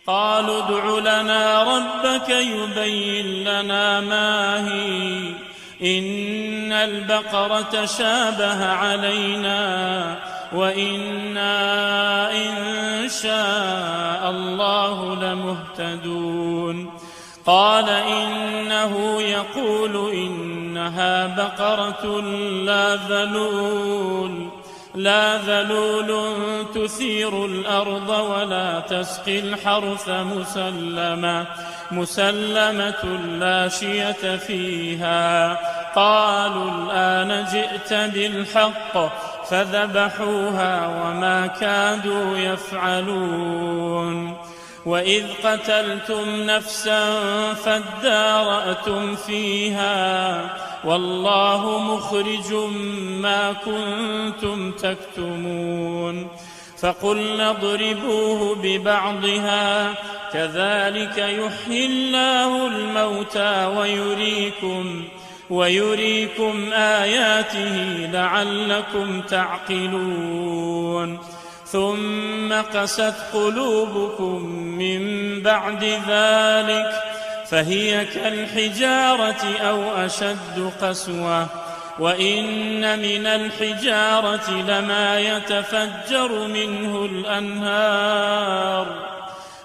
قالوا ادع لنا ربك يبين لنا ما هي إن البقرة تشابه علينا وإنا إن شاء الله لمهتدون قال إنه يقول إنها بقرة لا ذلول تثير الأرض ولا تسقي الحرث مسلمة لا شية فيها قالوا الآن جئت بالحق فذبحوها وما كادوا يفعلون وإذ قتلتم نفسا فادارأتم فيها والله مخرج ما كنتم تكتمون فقلنا اضربوه ببعضها كذلك يحيي الله الموتى ويريكم آياته لعلكم تعقلون ثم قست قلوبكم من بعد ذلك فهي كالحجارة أو أشد قسوة وإن من الحجارة لما يتفجر منه الأنهار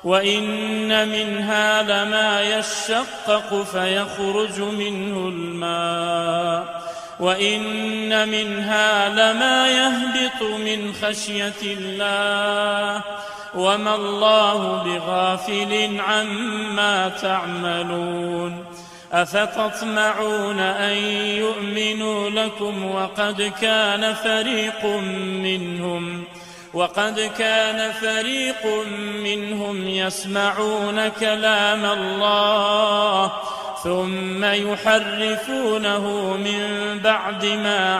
وإن منها لما يشقق فيخرج منه الماء وإن منها لما يهبط من خشية الله وما الله بغافل عما تعملون أفتطمعون أن يؤمنوا لكم وقد كان فريق منهم يسمعون كلام الله ثم يحرفونه من بعد ما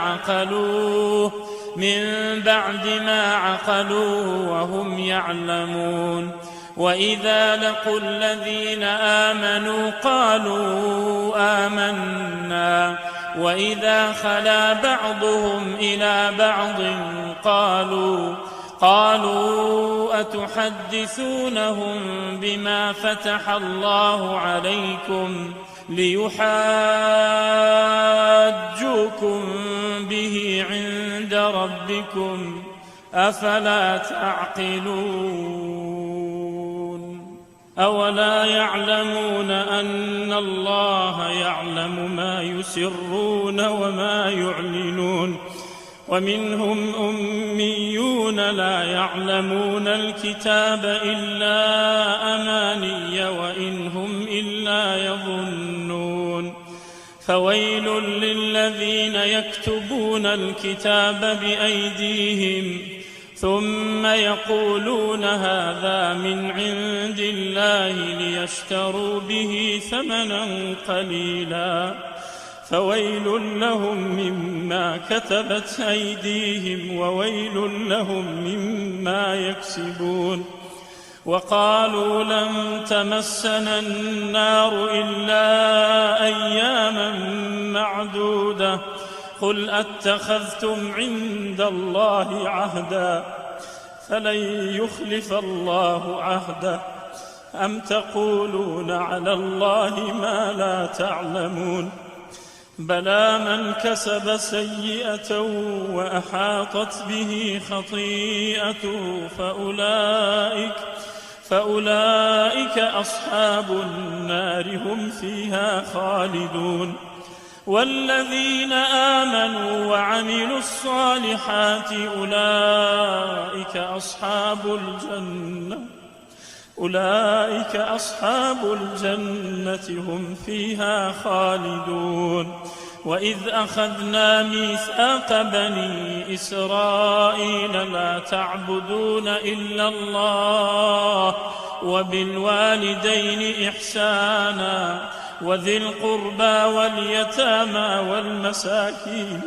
عقلوه وهم يعلمون وإذا لقوا الذين آمنوا قالوا آمنا وإذا خلا بعضهم إلى بعض قالوا أتحدثونهم بما فتح الله عليكم ليحاجوكم به عند ربكم أفلا تعقلون أولا يعلمون أن الله يعلم ما يسرون وما يعلنون ومنهم أميون لا يعلمون الكتاب إلا أماني وإن هم إلا يظنون فويل للذين يكتبون الكتاب بأيديهم ثم يقولون هذا من عند الله ليشتروا به ثمنا قليلا فويل لهم مما كتبت أيديهم وويل لهم مما يكسبون وقالوا لن تمسنا النار إلا أياما معدودة قل أتخذتم عند الله عهدا فلن يخلف الله عهده أم تقولون على الله ما لا تعلمون بلى من كسب سيئة وأحاطت به خطيئته فأولئك أصحاب النار هم فيها خالدون والذين آمنوا وعملوا الصالحات أولئك أصحاب الجنة هم فيها خالدون وإذ أخذنا ميثاق بني إسرائيل لا تعبدون إلا الله وبالوالدين إحسانا وذي القربى واليتامى والمساكين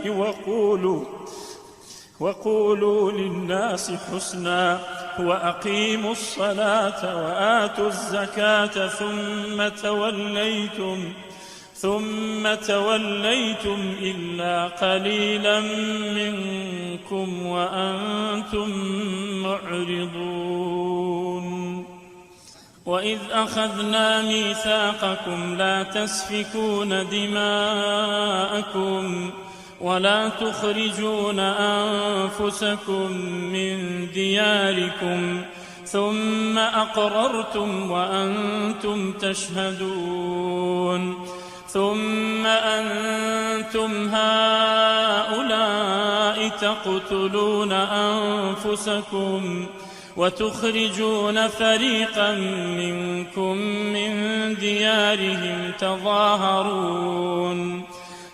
وقولوا للناس حسنا وأقيموا الصلاة وآتوا الزكاة ثم توليتم إلا قليلا منكم وأنتم معرضون وإذ أخذنا ميثاقكم لا تسفكون دماءكم ولا تخرجون أنفسكم من دياركم ثم أقررتم وأنتم تشهدون ثم أنتم هؤلاء تقتلون أنفسكم وتخرجون فريقا منكم من ديارهم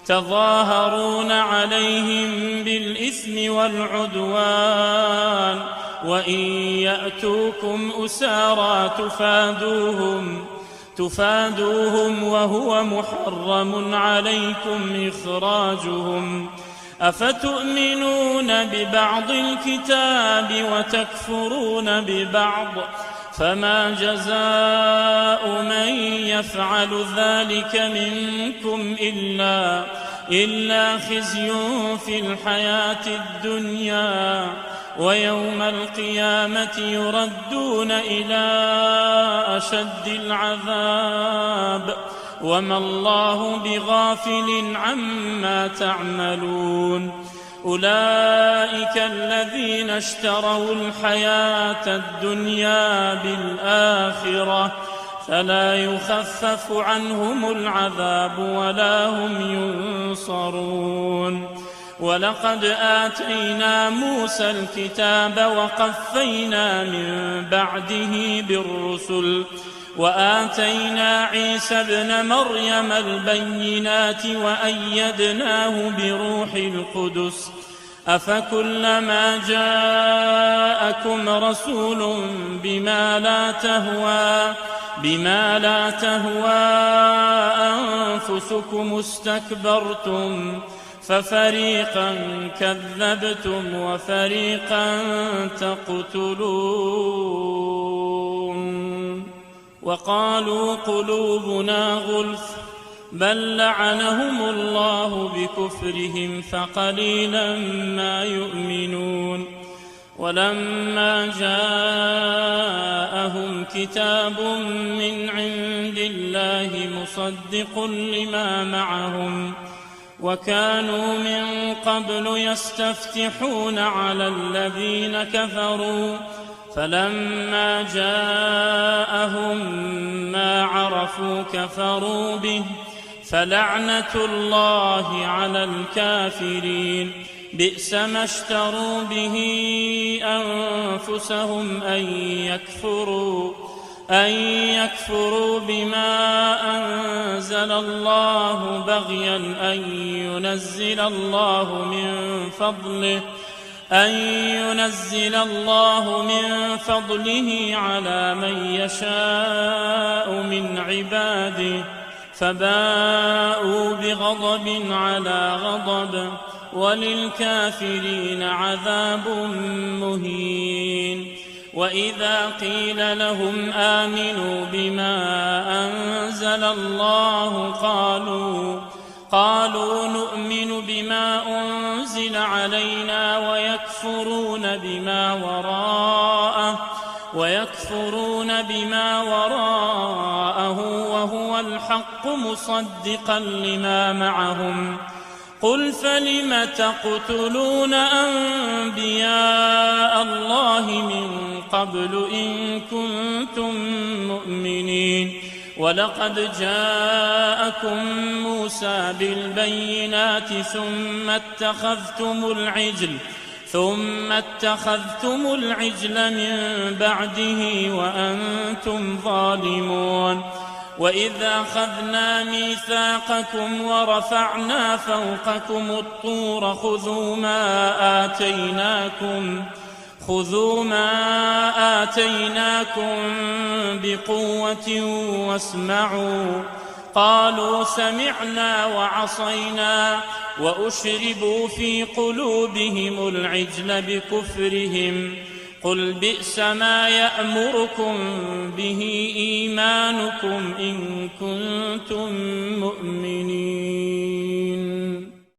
تظاهرون عليهم بالإثم والعدوان وإن يأتوكم أسارى تفادوهم وهو محرم عليكم إخراجهم أفتؤمنون ببعض الكتاب وتكفرون ببعض فما جزاء من يفعل ذلك منكم إلا خزي في الحياة الدنيا ويوم القيامة يردون إلى أشد العذاب وما الله بغافل عما تعملون أولئك الذين اشتروا الحياة الدنيا بالآخرة فلا يخفف عنهم العذاب ولا هم ينصرون ولقد آتينا موسى الكتاب وقفينا من بعده بالرسل وآتينا عيسى ابن مريم البينات وأيدناه بروح القدس أفكلما جاءكم رسول بما لا تهوى أنفسكم استكبرتم ففريقا كذبتم وفريقا تقتلون وقالوا قلوبنا غلف بل لعنهم الله بكفرهم فقليلا ما يؤمنون ولما جاءهم كتاب من عند الله مصدق لما معهم وكانوا من قبل يستفتحون على الذين كفروا فلما جاءهم ما عرفوا كفروا به فلعنة الله على الكافرين بئس ما اشتروا به أنفسهم أن يكفروا بما أنزل الله بغيا أن ينزل الله من فضله على من يشاء من عباده فباءوا بغضب على غضب وللكافرين عذاب مهين وإذا قيل لهم آمنوا بما أنزل الله قالوا نؤمن بما أنزل علينا ويكفرون بما وراءه وهو الحق مصدقا لما معهم قل فلم تقتلون أنبياء الله من قبل إن كنتم مؤمنين ولقد جاءكم موسى بالبينات ثم اتخذتم العجل من بعده وأنتم ظالمون وإذا أخذنا ميثاقكم ورفعنا فوقكم الطور خذوا ما آتيناكم بقوة واسمعوا قالوا سمعنا وعصينا وأشربوا في قلوبهم العجل بكفرهم قل بئس ما يأمركم به إيمانكم إن كنتم مؤمنين